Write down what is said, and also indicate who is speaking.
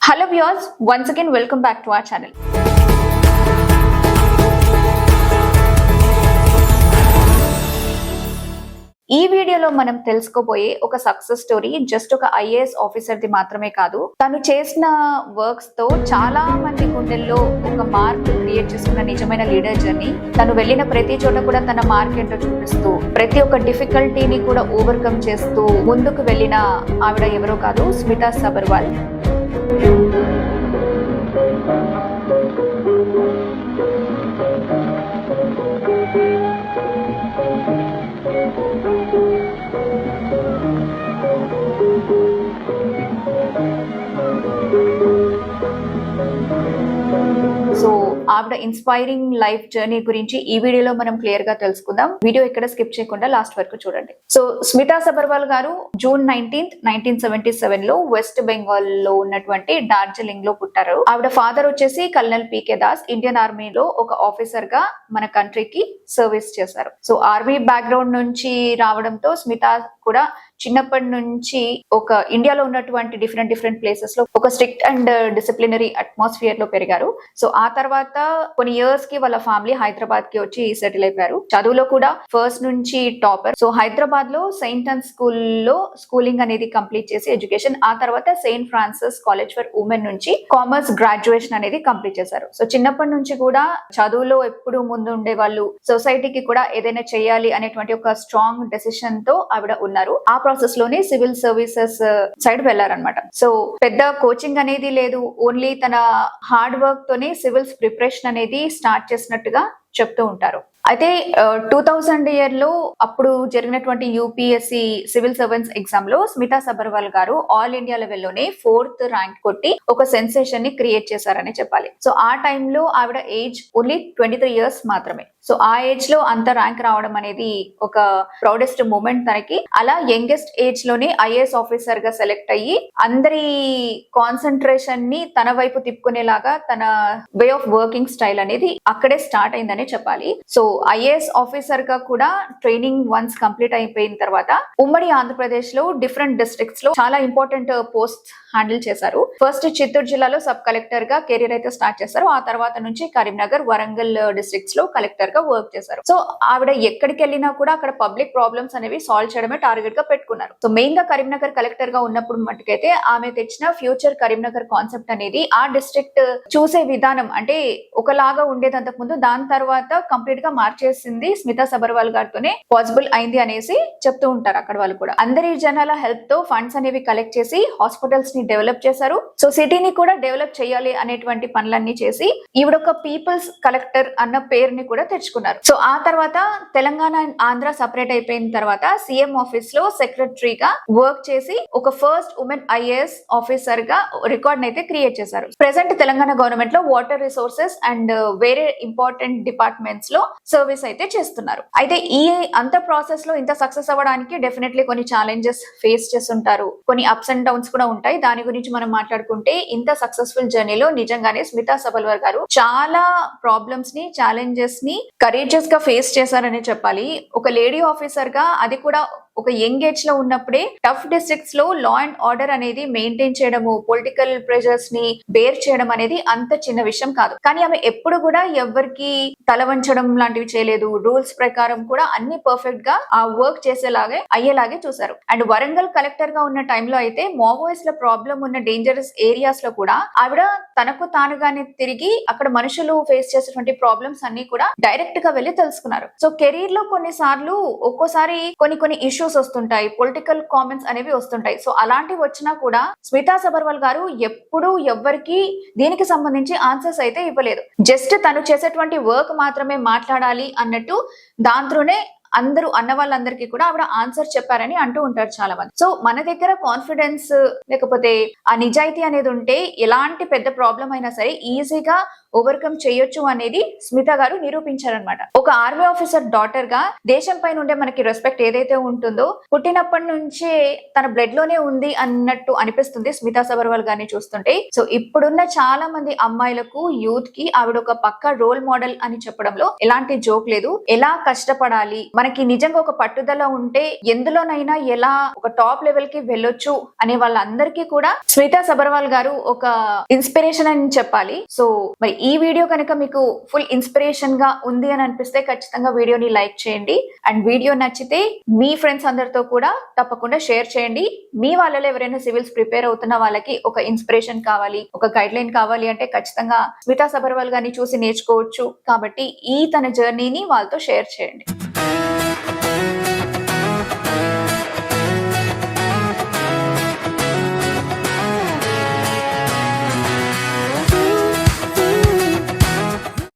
Speaker 1: Hello viewers, once again welcome back to our channel. ఈ వీడియోలో మనం తెలుసుకోబోయే ఒక సక్సెస్ స్టోరీ జస్ట్ ఒక ఐఏఎస్ ఆఫీసర్ ది మాత్రమే కాదు, తను చేసిన వర్క్స్ తో చాలా మంది గుండెల్లో ఒక మార్క్ క్రియేట్ చేసుకున్న నిజమైన లీడర్ జర్నీ. తను వెళ్ళిన ప్రతి చోట కూడా తన మార్క్ ఏంటో చూపిస్తూ ప్రతి ఒక్క డిఫికల్టీని కూడా ఓవర్కమ్ చేస్తూ ముందుకు వెళ్ళిన ఆవిడ ఎవరో కాదు, స్మితా సబర్వాల్. సో ఆవిడ ఇన్స్పైరింగ్ లైఫ్ జర్నీ గురించి ఈ వీడియోలో మనం క్లియర్ గా తెలుసుకుందాం. వీడియో ఇక్కడ స్కిప్ చేయకుండా లాస్ట్ వరకు చూడండి. సో స్మితా సబర్వాల్ గారు జూన్ 19, 1977 లో వెస్ట్ బెంగాల్ లో ఉన్నటువంటి డార్జిలింగ్ లో పుట్టారు. ఆవిడ ఫాదర్ వచ్చేసి కల్నల్ పీకే దాస్, ఇండియన్ ఆర్మీలో ఒక ఆఫీసర్ గా మన కంట్రీకి సర్వీస్ చేశారు. సో ఆర్మీ బ్యాక్గ్రౌండ్ నుంచి రావడంతో స్మితా కూడా చిన్నప్పటి నుంచి ఒక ఇండియాలో ఉన్నటువంటి డిఫరెంట్ ప్లేసెస్ లో ఒక స్ట్రిక్ట్ అండ్ డిసిప్లినరీ అట్మాస్ఫియర్ లో పెరిగారు. సో ఆ తర్వాత కొన్ని ఇయర్స్ కి వాళ్ళ ఫ్యామిలీ హైదరాబాద్ కి వచ్చి సెటిల్ అయిపోయారు. చదువులో కూడా ఫస్ట్ నుంచి టాపర్. సో హైదరాబాద్ లో సెయింట్ అండ్ స్కూల్లో స్కూలింగ్ అనేది కంప్లీట్ చేసి ఎడ్యుకేషన్, ఆ తర్వాత Saint Francis college for women నుంచి కామర్స్ గ్రాడ్యుయేషన్ అనేది కంప్లీట్ చేశారు. సో చిన్నప్పటి నుంచి కూడా చదువులో ఎప్పుడు ముందు ఉండే వాళ్ళు, సొసైటీకి కూడా ఏదైనా చేయాలి అనేటువంటి ఒక స్ట్రాంగ్ డెసిషన్ తో ఆవిడ ఉన్నారు. ఆ ప్రాసెస్ లోనే సివిల్ సర్వీసెస్ సైడ్ వెళ్లారనమాట. సో పెద్ద కోచింగ్ అనేది లేదు, ఓన్లీ తన హార్డ్ వర్క్ తోనే సివిల్స్ ప్రిపరేషన్ అనేది స్టార్ట్ చేసినట్టుగా చెప్తూ ఉంటారు. అయితే 2000 ఇయర్ లో అప్పుడు జరిగినటువంటి యూపీఎస్సి సివిల్ సర్వెంట్స్ ఎగ్జామ్ లో స్మితా సబర్వాల్ గారు ఆల్ ఇండియా లెవెల్లోనే 4th ర్యాంక్ కొట్టి ఒక సెన్సేషన్ ని క్రియేట్ చేశారని చెప్పాలి. సో ఆ టైంలో ఆవిడ ఏజ్ ఓన్లీ 23 ఇయర్స్ మాత్రమే. సో ఆ ఏజ్ లో అంత ర్యాంక్ రావడం అనేది ఒక ప్రౌడెస్ట్ మూమెంట్ తనకి. అలా యంగెస్ట్ ఏజ్ లోనే ఐఏఎస్ ఆఫీసర్ గా సెలెక్ట్ అయ్యి అందరి కాన్సన్ట్రేషన్ ని తన వైపు తిప్పుకునేలాగా తన వే ఆఫ్ వర్కింగ్ స్టైల్ అనేది అక్కడే స్టార్ట్ అయిందని చెప్పాలి. సో ఐఏఎస్ ఆఫీసర్ గా కూడా ట్రైనింగ్ వన్స్ కంప్లీట్ అయిపోయిన తర్వాత ఉమ్మడి ఆంధ్రప్రదేశ్ లో డిఫరెంట్ డిస్ట్రిక్ట్స్ లో చాలా ఇంపార్టెంట్ పోస్ట్ హ్యాండిల్ చేశారు. ఫస్ట్ చిత్తూరు జిల్లాలో సబ్ కలెక్టర్ గా కెరీర్ అయితే స్టార్ట్ చేశారు. ఆ తర్వాత నుంచి కరీంనగర్, వరంగల్ డిస్ట్రిక్ట్స్ లో కలెక్టర్ గా వర్క్ చేశారు. సో ఆవిడ ఎక్కడికి వెళ్ళినా కూడా అక్కడ పబ్లిక్ ప్రాబ్లమ్స్ అనేవి సాల్వ్ చేయడమే టార్గెట్ గా పెట్టుకున్నారు. సో మెయిన్ గా కరీంనగర్ కలెక్టర్ గా ఉన్నప్పుడు మట్టుకైతే ఆమె తెచ్చిన ఫ్యూచర్ కరీంనగర్ కాన్సెప్ట్ అనేది ఆ డిస్ట్రిక్ట్ చూసే విధానం అంటే ఒకలాగా ఉండేది అంతకు ముందు, దాని తర్వాత కంప్లీట్ గా మార్చేసింది స్మితా సబర్వాల్ గారితోనే పాసిబుల్ అయింది అనేసి చెప్తూ ఉంటారు అక్కడ వాళ్ళు కూడా. అందరి జనాల హెల్ప్ తో ఫండ్స్ అనేవి కలెక్ట్ చేసి హాస్పిటల్స్ ని డెవలప్ చేశారు. సో సిటీని కూడా డెవలప్ చేయాలి అనేటువంటి పనులన్నీ చేసి ఈవిడ ఒక పీపుల్స్ కలెక్టర్ అన్న పేరుని కూడా తెచ్చుకున్నారు. సో ఆ తర్వాత తెలంగాణ అండ్ ఆంధ్ర సపరేట్ అయిపోయిన తర్వాత సీఎం ఆఫీస్ లో సెక్రటరీగా వర్క్ చేసి ఒక ఫస్ట్ ఉమెన్ ఐఏఎస్ ఆఫీసర్ గా రికార్డ్ అయితే క్రియేట్ చేశారు. ప్రెసెంట్ తెలంగాణ గవర్నమెంట్ లో వాటర్ రిసోర్సెస్ అండ్ వేరే ఇంపార్టెంట్ డిపార్ట్మెంట్స్ లో సర్వీస్ అయితే చేస్తున్నారు. అయితే ఈ అంత ప్రాసెస్ లో ఇంత సక్సెస్ అవ్వడానికి డెఫినెట్లీ కొన్ని ఛాలెంజెస్ ఫేస్ చేస్తుంటారు, కొన్ని అప్స్ అండ్ డౌన్స్ కూడా ఉంటాయి. దాని గురించి మనం మాట్లాడుకుంటే ఇంత సక్సెస్ఫుల్ జర్నీలో నిజంగానే స్మితా సబర్వాల్ గారు చాలా ప్రాబ్లమ్స్ ని, ఛాలెంజెస్ ని కరేజియస్ గా ఫేస్ చేశారని చెప్పాలి. ఒక లేడీ ఆఫీసర్ గా, అది కూడా ఒక యంగ్ ఏజ్ లో ఉన్నప్పుడే టఫ్ డిస్ట్రిక్ట్స్ లో లా అండ్ ఆర్డర్ అనేది మెయింటైన్ చేయడము, పొలిటికల్ ప్రెషర్స్ ని బేర్ చేయడం అనేది అంత చిన్న విషయం కాదు. కానీ ఆమె ఎప్పుడు కూడా ఎవరికి తల వంచడం లాంటివి చేయలేదు. రూల్స్ ప్రకారం కూడా అన్ని పర్ఫెక్ట్ గా ఆ వర్క్ చేసేలాగే అయ్యేలాగే చూసారు. అండ్ వరంగల్ కలెక్టర్ గా ఉన్న టైంలో అయితే మావోయిస్ట్ ల ప్రాబ్లం ఉన్న డేంజరస్ ఏరియాస్ లో కూడా ఆవిడ తనకు తానుగానే తిరిగి అక్కడ మనుషులు ఫేస్ చేసేటువంటి ప్రాబ్లమ్స్ అన్ని కూడా డైరెక్ట్ గా వెళ్లి తెలుసుకున్నారు. సో కెరీర్ లో కొన్నిసార్లు ఒక్కోసారి కొన్ని ఇష్యూస్ వస్తుంటాయి, పొలిటికల్ కామెంట్స్ అనేవి వస్తుంటాయి. సో అలాంటివి వచ్చినా కూడా స్మితా సబర్వాల్ గారు ఎప్పుడు ఎవ్వరికి దీనికి సంబంధించి ఆన్సర్స్ అయితే ఇవ్వలేదు. జస్ట్ తను చేసేటువంటి వర్క్ మాత్రమే మాట్లాడాలి అన్నట్టు దాంట్లోనే అందరూ అన్న వాళ్ళందరికీ కూడా ఆవిడ ఆన్సర్ చెప్పారని అంటూ ఉంటారు చాలా మంది. సో మన దగ్గర కాన్ఫిడెన్స్ లేకపోతే ఆ నిజాయితీ అనేది ఉంటే ఎలాంటి పెద్ద ప్రాబ్లం అయినా సరే ఈజీగా ఓవర్కమ్ చేయొచ్చు అనేది స్మితా గారు నిరూపించారనమాట. ఒక ఆర్మీ ఆఫీసర్ డాటర్ గా దేశం పైన ఉండే మనకి రెస్పెక్ట్ ఏదైతే ఉంటుందో పుట్టినప్పటి నుంచే తన బ్లడ్ లోనే ఉంది అన్నట్టు అనిపిస్తుంది స్మితా సబర్వాల్ గారిని చూస్తుంటే. సో ఇప్పుడున్న చాలా మంది అమ్మాయిలకు, యూత్ కి ఆవిడ ఒక పక్క రోల్ మోడల్ అని చెప్పడంలో ఎలాంటి జోక్ లేదు. ఎలా కష్టపడాలి, మనకి నిజంగా ఒక పట్టుదల ఉంటే ఎందులోనైనా ఎలా ఒక టాప్ లెవెల్ కి వెళ్ళొచ్చు అనే వాళ్ళందరికీ కూడా స్మితా సబర్వాల్ గారు ఒక ఇన్స్పిరేషన్ అని చెప్పాలి. సో మరి ఈ వీడియో కనుక మీకు ఫుల్ ఇన్స్పిరేషన్ గా ఉంది అని అనిపిస్తే ఖచ్చితంగా వీడియోని లైక్ చేయండి. అండ్ వీడియో నచ్చితే మీ ఫ్రెండ్స్ అందరితో కూడా తప్పకుండా షేర్ చేయండి. మీ వాళ్ళలో ఎవరైనా సివిల్స్ ప్రిపేర్ అవుతున్న వాళ్ళకి ఒక ఇన్స్పిరేషన్ కావాలి, ఒక గైడ్ లైన్ కావాలి అంటే ఖచ్చితంగా స్మితా సబర్వాల్ గారిని చూసి నేర్చుకోవచ్చు. కాబట్టి ఈ తన జర్నీని వాళ్ళతో షేర్ చేయండి.